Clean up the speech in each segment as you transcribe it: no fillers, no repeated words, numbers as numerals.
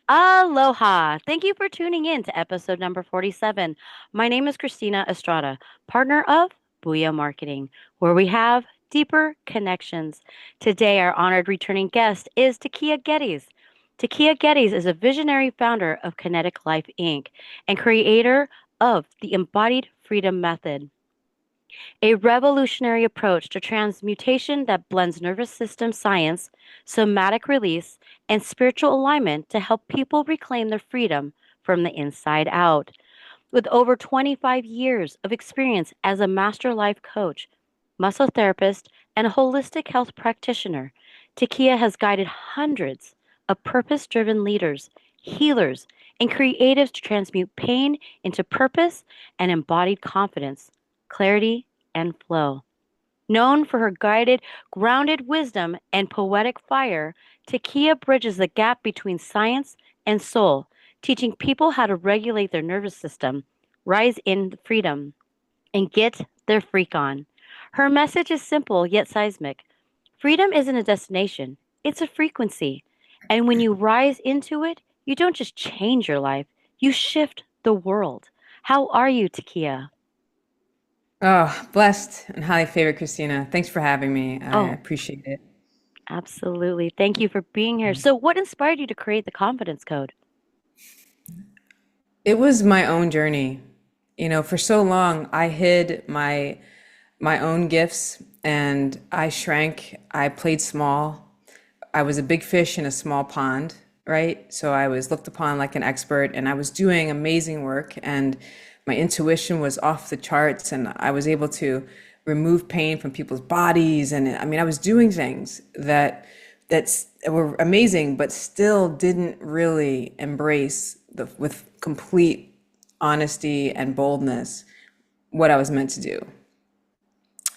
Aloha. Thank you for tuning in to episode number 47. My name is Christina Estrada, partner of Booyah Marketing, where we have deeper connections. Today, our honored returning guest is Takiyah Gettys. Takiyah Gettys is a visionary founder of Kinetic Life Inc. and creator of the Embodied Freedom Method, a revolutionary approach to transmutation that blends nervous system science, somatic release, and spiritual alignment to help people reclaim their freedom from the inside out. With over 25 years of experience as a master life coach, muscle therapist, and a holistic health practitioner, Takia has guided hundreds of purpose driven leaders, healers, and creatives to transmute pain into purpose and embodied confidence, clarity, and flow. Known for her guided, grounded wisdom and poetic fire, Takia bridges the gap between science and soul, teaching people how to regulate their nervous system, rise in freedom, and get their freak on. Her message is simple yet seismic. Freedom isn't a destination, it's a frequency. And when you rise into it, you don't just change your life, you shift the world. How are you, Takia? Oh, blessed and highly favored, Christina. Thanks for having me. I Oh, appreciate it. absolutely. Thank you for being here. So, what inspired you to create the confidence code? It was my own journey. For so long I hid my own gifts and I shrank. I played small. I was a big fish in a small pond, right? So I was looked upon like an expert and I was doing amazing work and my intuition was off the charts and I was able to remove pain from people's bodies and I mean I was doing things that were amazing but still didn't really embrace with complete honesty and boldness what I was meant to do.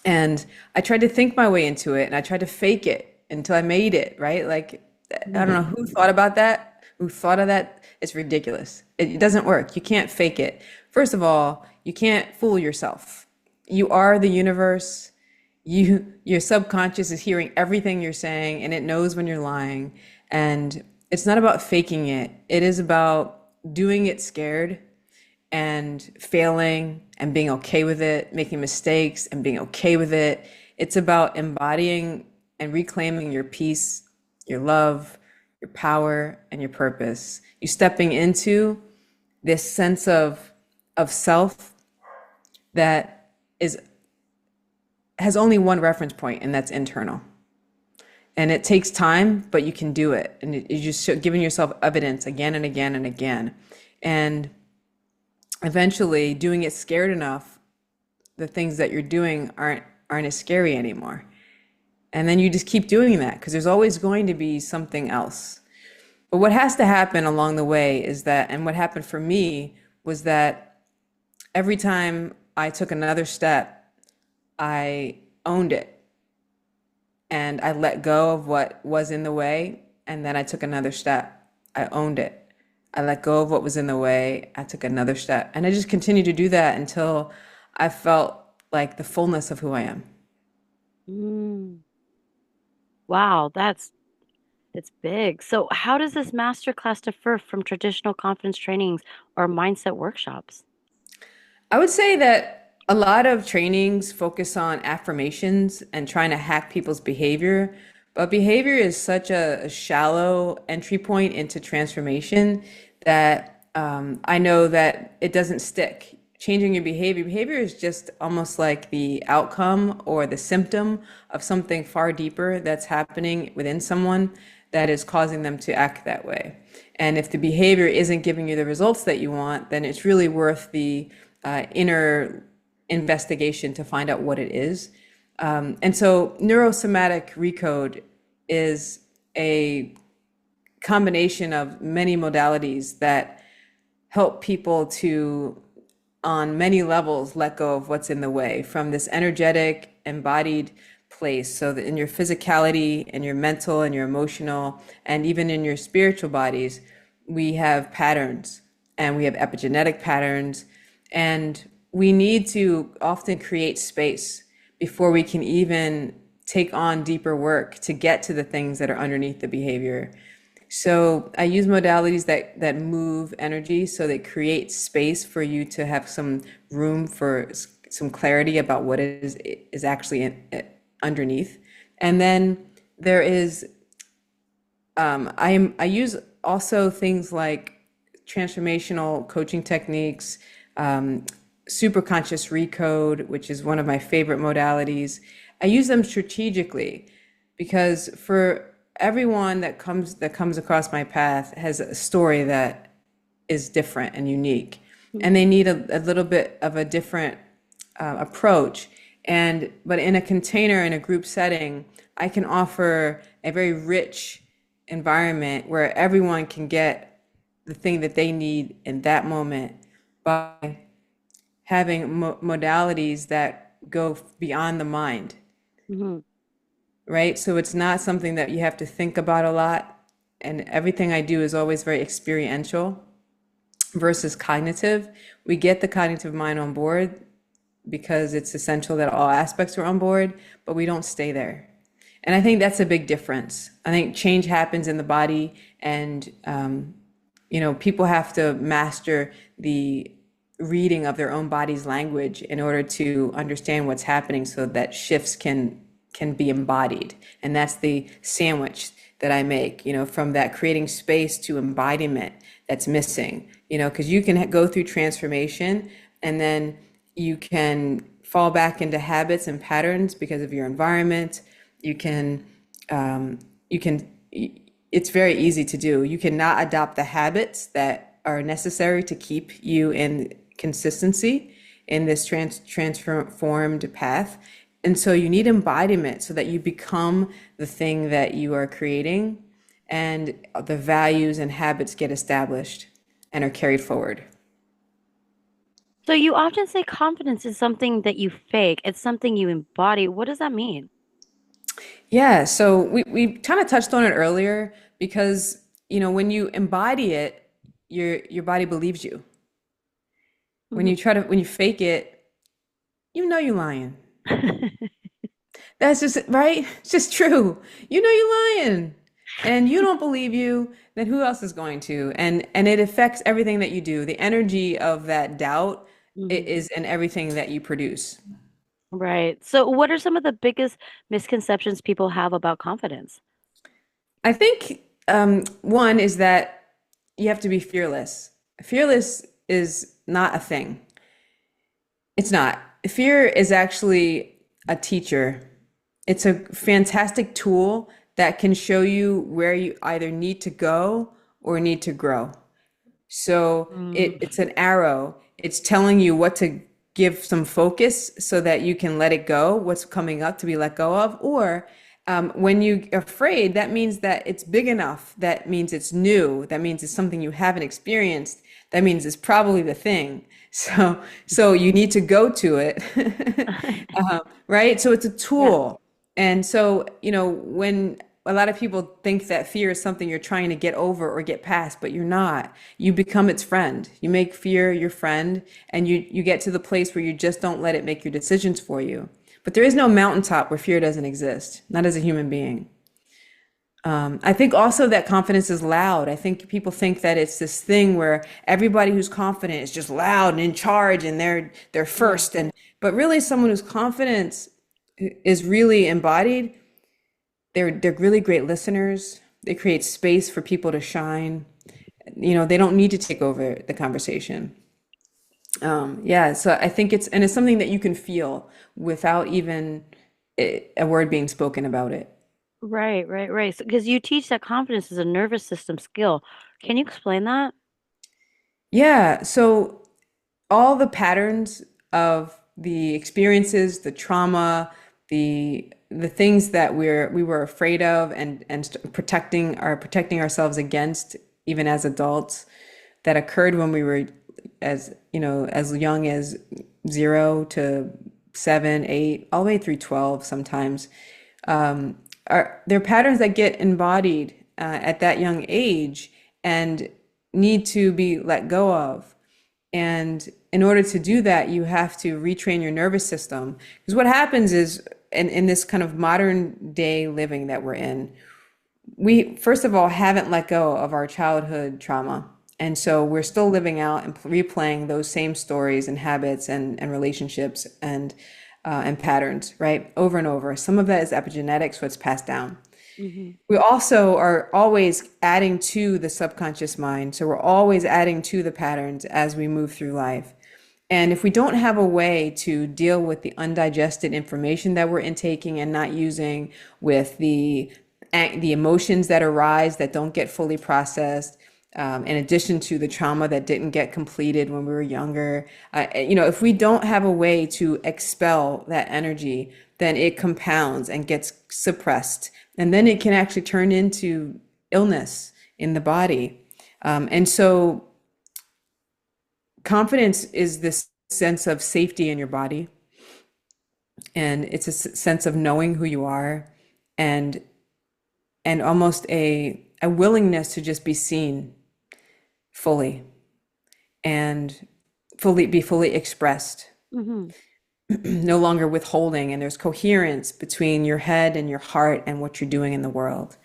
And I tried to think my way into it and I tried to fake it until I made it, right? Like, I don't know who thought about that, who thought of that. It's ridiculous. It doesn't work. You can't fake it. First of all, you can't fool yourself. You are the universe. Your subconscious is hearing everything you're saying and it knows when you're lying. And it's not about faking it. It is about doing it scared and failing and being okay with it, making mistakes and being okay with it. It's about embodying and reclaiming your peace, your love, your power, and your purpose. You stepping into this sense of self that is has only one reference point, and that's internal. And it takes time, but you can do it. And you're just giving yourself evidence again and again and again. And eventually doing it scared enough, the things that you're doing aren't as scary anymore. And then you just keep doing that because there's always going to be something else. But what has to happen along the way is that, and what happened for me was that every time I took another step, I owned it and I let go of what was in the way. And then I took another step. I owned it. I let go of what was in the way. I took another step. And I just continued to do that until I felt like the fullness of who I am. Mm, wow, that's big. So, how does this masterclass differ from traditional confidence trainings or mindset workshops? I would say that a lot of trainings focus on affirmations and trying to hack people's behavior, but behavior is such a shallow entry point into transformation that I know that it doesn't stick. Changing your behavior is just almost like the outcome or the symptom of something far deeper that's happening within someone that is causing them to act that way. And if the behavior isn't giving you the results that you want, then it's really worth the inner investigation to find out what it is. And so neurosomatic recode is a combination of many modalities that help people to, on many levels, let go of what's in the way from this energetic, embodied place. So that in your physicality and your mental and your emotional, and even in your spiritual bodies, we have patterns and we have epigenetic patterns. And we need to often create space before we can even take on deeper work to get to the things that are underneath the behavior. So I use modalities that move energy, so they create space for you to have some room for some clarity about what is actually underneath. And then there is I use also things like transformational coaching techniques, super conscious recode, which is one of my favorite modalities. I use them strategically because for everyone that comes across my path has a story that is different and unique, and they need a little bit of a different approach. And but in a container, in a group setting, I can offer a very rich environment where everyone can get the thing that they need in that moment by having modalities that go beyond the mind, Hmm. right? So it's not something that you have to think about a lot. And everything I do is always very experiential versus cognitive. We get the cognitive mind on board because it's essential that all aspects are on board, but we don't stay there. And I think that's a big difference. I think change happens in the body, and people have to master the reading of their own body's language in order to understand what's happening, so that shifts can be embodied. And that's the sandwich that I make, from that creating space to embodiment that's missing, because you can go through transformation and then you can fall back into habits and patterns because of your environment. It's very easy to do. You cannot adopt the habits that are necessary to keep you in consistency in this transformed path. And so you need embodiment so that you become the thing that you are creating, and the values and habits get established and are carried forward. So you often say confidence is something that you fake. It's something you embody. What does that mean? Yeah, so we kind of touched on it earlier because, when you embody it, your body believes you. Hmm. When you fake it, you're lying. That's just right. It's just true. You're lying. And you don't believe you, then who else is going to? And it affects everything that you do. The energy of that doubt Hmm. is in everything that you produce. Right. So what are some of the biggest misconceptions people have about confidence? I think one is that you have to be fearless. Fearless is not a thing. It's not. Fear is actually a teacher. It's a fantastic tool that can show you where you either need to go or need to grow. So Mm. it's an arrow. It's telling you what to give some focus so that you can let it go, what's coming up to be let go of. Or when you're afraid, that means that it's big enough. That means it's new. That means it's something you haven't experienced. That means it's probably the thing. So you need to go to it, right? So it's a Yeah. tool. And so, when a lot of people think that fear is something you're trying to get over or get past, but you're not. You become its friend. You make fear your friend, and you get to the place where you just don't let it make your decisions for you. But there is no mountaintop where fear doesn't exist, not as a human being. I think also that confidence is loud. I think people think that it's this thing where everybody who's confident is just loud and in charge, and they're Yeah. first. But really, someone whose confidence is really embodied, they're really great listeners. They create space for people to shine. They don't need to take over the conversation. Yeah, so I think it's something that you can feel without even a word being spoken about it. Right, right, right. So, because you teach that confidence is a nervous system skill. Can you explain that? Yeah, so all the patterns of the experiences, the trauma, the things that we were afraid of and protecting ourselves against, even as adults, that occurred when we were as young as 0 to 7, 8, all the way through 12 sometimes. Are there patterns that get embodied at that young age and need to be let go of. And in order to do that, you have to retrain your nervous system. Because what happens is, in this kind of modern day living that we're in, we first of all haven't let go of our childhood trauma. And so we're still living out and replaying those same stories and habits and relationships and patterns, right? Over and over. Some of that is epigenetics, so it's passed down. Hmm. We also are always adding to the subconscious mind. So we're always adding to the patterns as we move through life. And if we don't have a way to deal with the undigested information that we're intaking and not using, with the emotions that arise that don't get fully processed, in addition to the trauma that didn't get completed when we were younger, if we don't have a way to expel that energy, then it compounds and gets suppressed, and then it can actually turn into illness in the body. And so confidence is this sense of safety in your body, and it's a sense of knowing who you are, and almost a willingness to just be seen fully and be fully expressed, Hmm. no longer withholding, and there's coherence between your head and your heart and what you're doing in the world.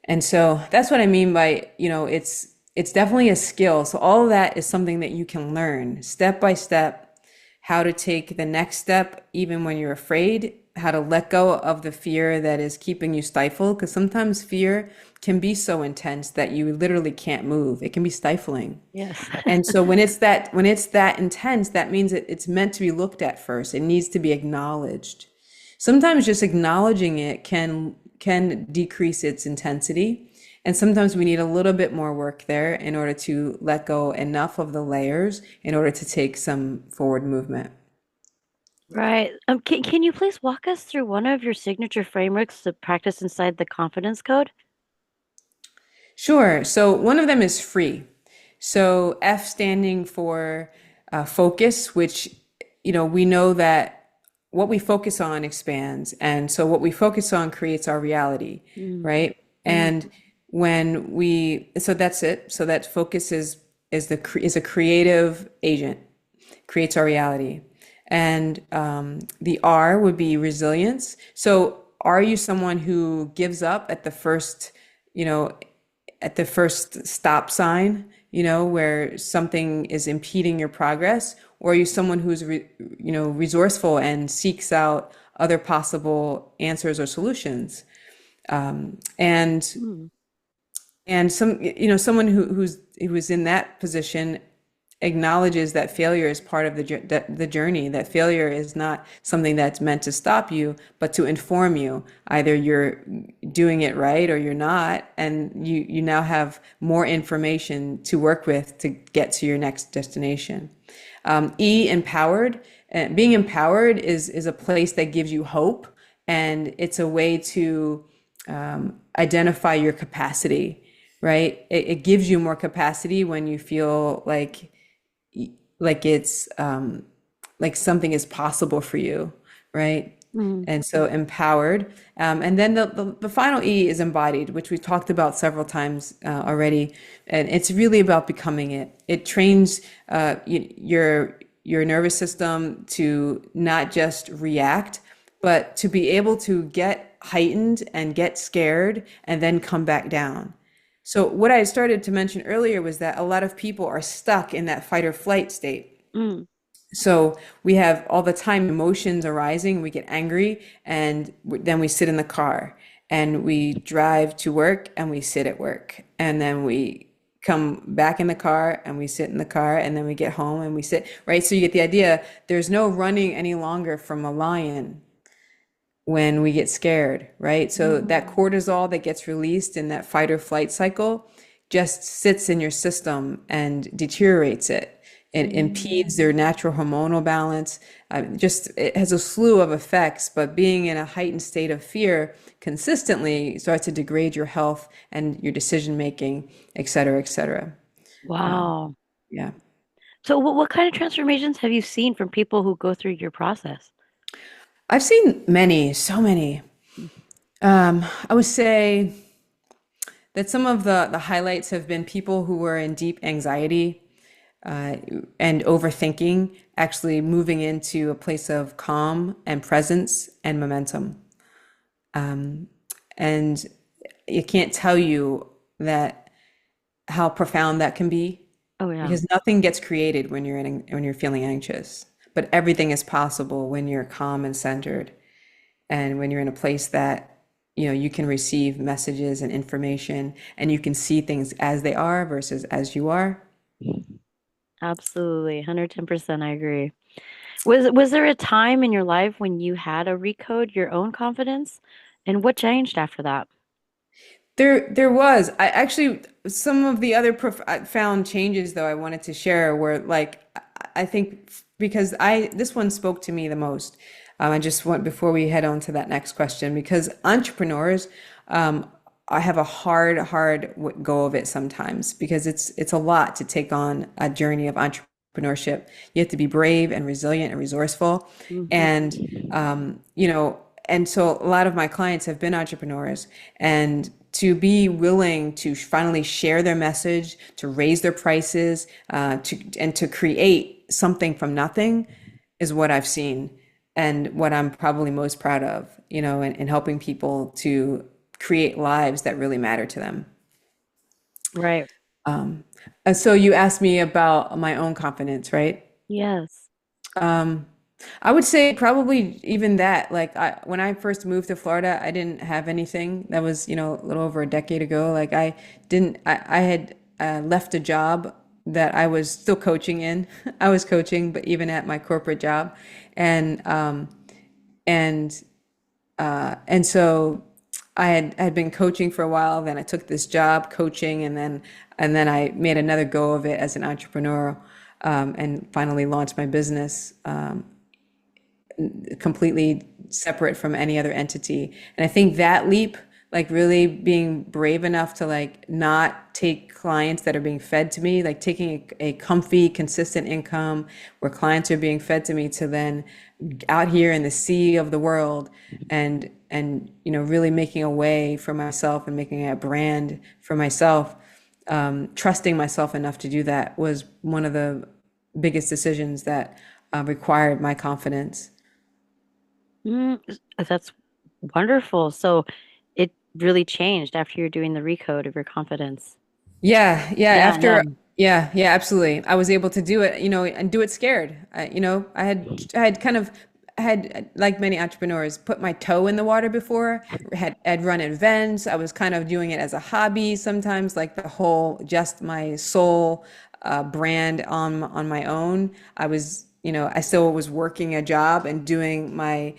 And so that's what I mean by, it's definitely a skill. So all of that is something that you can learn step by step, how to take the next step, even when you're afraid, how to let go of the fear that is keeping you stifled. Because sometimes fear can be so intense that you literally can't move. It can be stifling. Yes. And so when it's that intense, that means it's meant to be looked at first. It needs to be acknowledged. Sometimes just acknowledging it can decrease its intensity. And sometimes we need a little bit more work there in order to let go enough of the layers in order to take some forward movement. Right. Can you please walk us through one of your signature frameworks to practice inside the confidence code? Sure. So one of them is free. So F standing for focus, which, we know that what we focus on expands. And so what we focus on creates our reality, Mm. right? Mhm. And so that's it. So that focus is a creative agent, creates our reality. And the R would be resilience. So are you someone who gives up you know, at the first stop sign, where something is impeding your progress? Or are you someone who's, resourceful and seeks out other possible answers or solutions? And Mm. someone who's in that position acknowledges that failure is part of the journey, that failure is not something that's meant to stop you, but to inform you. Either you're doing it right or you're not, and you now have more information to work with to get to your next destination. E, empowered. Being empowered is a place that gives you hope, and it's a way to identify your capacity, right? It gives you more capacity when you feel like it's like something is possible for you, right? Mm. And so empowered. And then the final E is embodied, which we've talked about several times already. And it's really about becoming it. It trains your nervous system to not just react, but to be able to get heightened and get scared and then come back down. So what I started to mention earlier was that a lot of people are stuck in that fight or flight state. Mm. So we have all the time emotions arising, we get angry, and then we sit in the car and we drive to work and we sit at work. And then we come back in the car and we sit in the car, and then we get home and we sit, right? So you get the idea. There's no running any longer from a lion when we get scared, right? So that Mm. cortisol that gets released in that fight or flight cycle just sits in your system and deteriorates it. It impedes their natural hormonal balance. Just it has a slew of effects, but being in a heightened state of fear consistently starts to degrade your health and your decision making, et cetera, et cetera. Wow. Yeah. So what kind of transformations have you seen from people who go through your process? I've seen many, so many. I would say that some of the highlights have been people who were in deep anxiety uh, and overthinking, actually moving into a place of calm and presence and momentum. And I can't tell you that how profound that can be, Oh yeah. because nothing gets created when when you're feeling anxious, but everything is possible when you're calm and centered, and when you're in a place that you can receive messages and information, and you can see things as they are versus as you are. Absolutely. 110% I agree. Was there a time in your life when you had to recode your own confidence? And what changed after that? There was. I actually, some of the other profound changes though I wanted to share were like, I think because this one spoke to me the most. I just want, before we head on to that next question, because entrepreneurs, I have a hard go of it sometimes, because it's a lot to take on a journey of entrepreneurship. You have to be brave and resilient and resourceful. Hmm. And, and so a lot of my clients have been entrepreneurs, and to be willing to finally share their message, to raise their prices, and to create something from nothing is what I've seen, and what I'm probably most proud of, and helping people to create lives that really matter to them. Right. So you asked me about my own confidence, right? Yes. I would say probably even that. Like when I first moved to Florida, I didn't have anything. That was, a little over a decade ago. Like I had left a job that I was still coaching in. I was coaching, but even at my corporate job, and and and so I had been coaching for a while. Then I took this job coaching, and then I made another go of it as an entrepreneur, and finally launched my business, completely separate from any other entity. And I think that leap, like really being brave enough to like not take clients that are being fed to me, like taking a comfy, consistent income where clients are being fed to me, to then out here in the sea of the world, and really making a way for myself and making a brand for myself. Trusting myself enough to do that was one of the biggest decisions that required my confidence. Mm, that's wonderful. So it really changed after you're doing the recode of your confidence. Yeah, yeah. Yeah, yeah. Yeah, absolutely. I was able to do it, and do it scared. I had kind of had, like many entrepreneurs, put my toe in the water before. Had run events. I was kind of doing it as a hobby sometimes, like the whole just my soul brand on my own. I still was working a job and doing my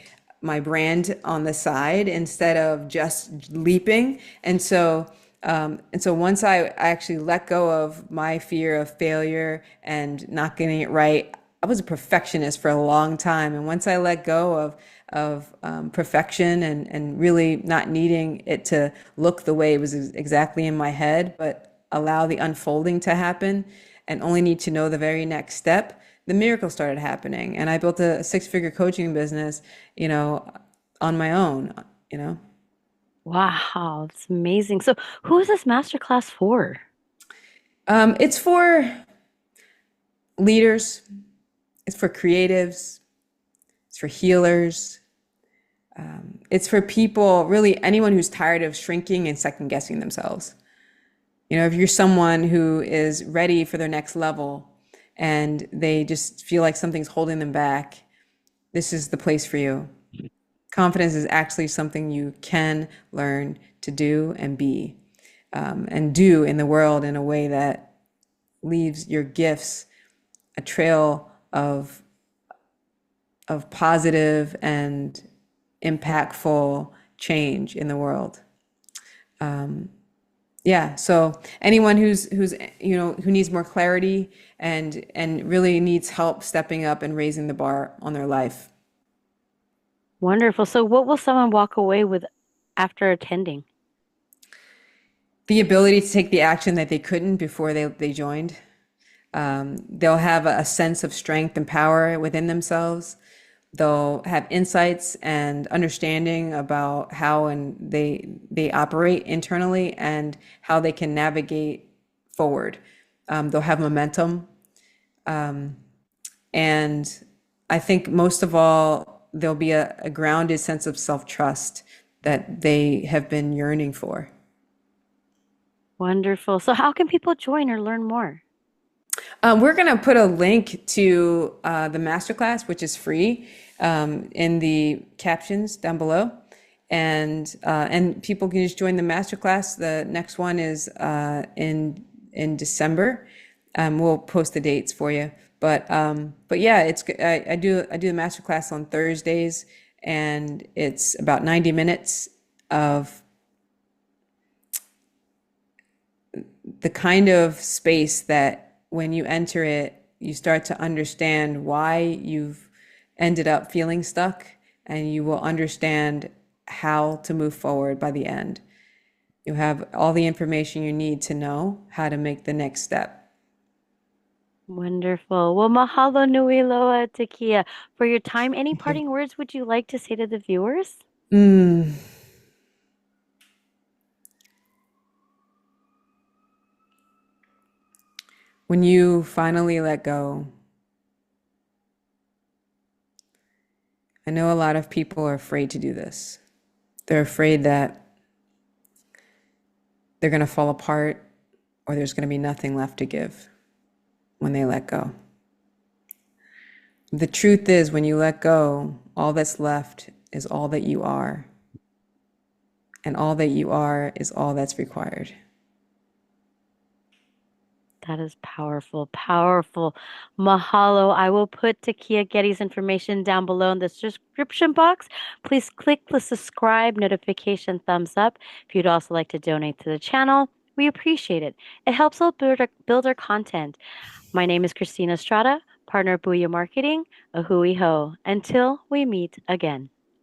brand on the side instead of just leaping. And so once I actually let go of my fear of failure and not getting it right, I was a perfectionist for a long time. And once I let go of perfection, and really not needing it to look the way it was exactly in my head, but allow the unfolding to happen, and only need to know the very next step, the miracle started happening. And I built a six-figure coaching business, on my own, you know. Wow, that's amazing. So who is this masterclass for? It's for leaders, it's for creatives, it's for healers, it's for people, really anyone who's tired of shrinking and second guessing themselves. If you're someone who is ready for their next level and they just feel like something's holding them back, this is the place for you. Confidence is actually something you can learn to do and be, and do in the world in a way that leaves your gifts a trail of positive and impactful change in the world. Yeah, so anyone who needs more clarity and really needs help stepping up and raising the bar on their life. Wonderful. So what will someone walk away with after attending? The ability to take the action that they couldn't before they joined. They'll have a sense of strength and power within themselves. They'll have insights and understanding about how and they operate internally, and how they can navigate forward. They'll have momentum, and I think most of all, there'll be a grounded sense of self-trust that they have been yearning for. Wonderful. So, how can people join or learn more? We're going to put a link to the masterclass, which is free, in the captions down below, and people can just join the masterclass. The next one is in December. We'll post the dates for you, but yeah, I do the masterclass on Thursdays, and it's about 90 minutes of the kind of space that when you enter it, you start to understand why you've ended up feeling stuck, and you will understand how to move forward by the end. You have all the information you need to know how to make the next step. Wonderful. Well, mahalo nui loa, Takiyah, for your time. Any Okay. parting words would you like to say to the viewers? Mm. When you finally let go, I know a lot of people are afraid to do this. They're afraid that they're going to fall apart, or there's going to be nothing left to give when they let go. The truth is, when you let go, all that's left is all that you are. And all that you are is all that's required. That is powerful, powerful. Mahalo. I will put Takiyah Gettys' information down below in the description box. Please click the subscribe, notification, thumbs up. If you'd also like to donate to the channel, we appreciate it. It helps us build our content. My name is Christina Estrada, partner of Booyah Marketing. A hui ho. Until we meet again.